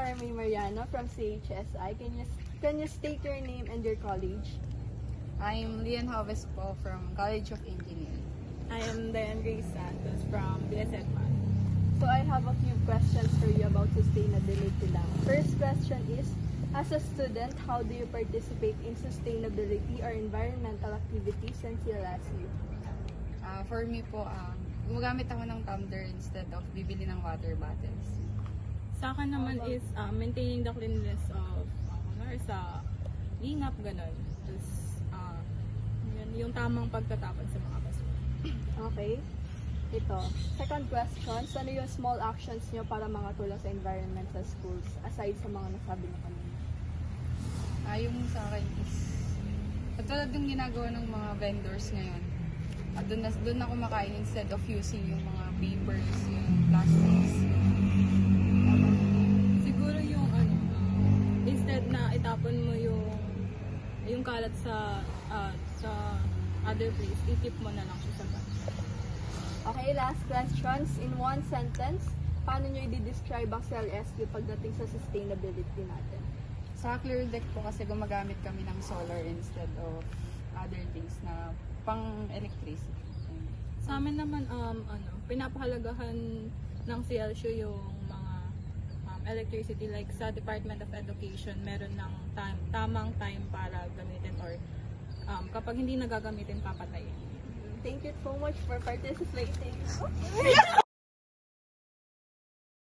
Carmen Mariano from CHSI. Can you state your name and your college? I'm Lian Hoves po from College of Engineering. I am Diane Grace Santos from BSEDMA. So I have a few questions for you about sustainability lang. First question is, as a student, how do you participate in sustainability or environmental activities since your last year? For me po, gumagamit ako ng tumbler instead of bibili ng water bottles. Sa akin naman is maintaining the cleanliness of sa lingap, gano'n. Tapos, yung tamang pagtatapon sa mga basura. Okay. Ito. Second question, ano yung small actions nyo para makatulong sa environment sa schools aside sa mga nasabi na kanina? Yung sa akin is, katulad yung ginagawa ng mga vendors ngayon, doon ako makain instead of using yung mga papers, yung plastics. Siguro yung instead na itapon mo yung kalat sa other place, itip mo na lang siya sa bag. Okay, last questions. In one sentence, paano nyo i-describe ang CLSU pagdating sa sustainability natin? Sa Clear Deck po kasi gumagamit kami ng solar instead of other things na pang-electricity. Sa amin naman, pinapahalagahan ng CLSU yung mga electricity. Like sa Department of Education, meron ng tamang time para gamitin or kapag hindi nagagamitin, papatayin. Thank you so much for participating.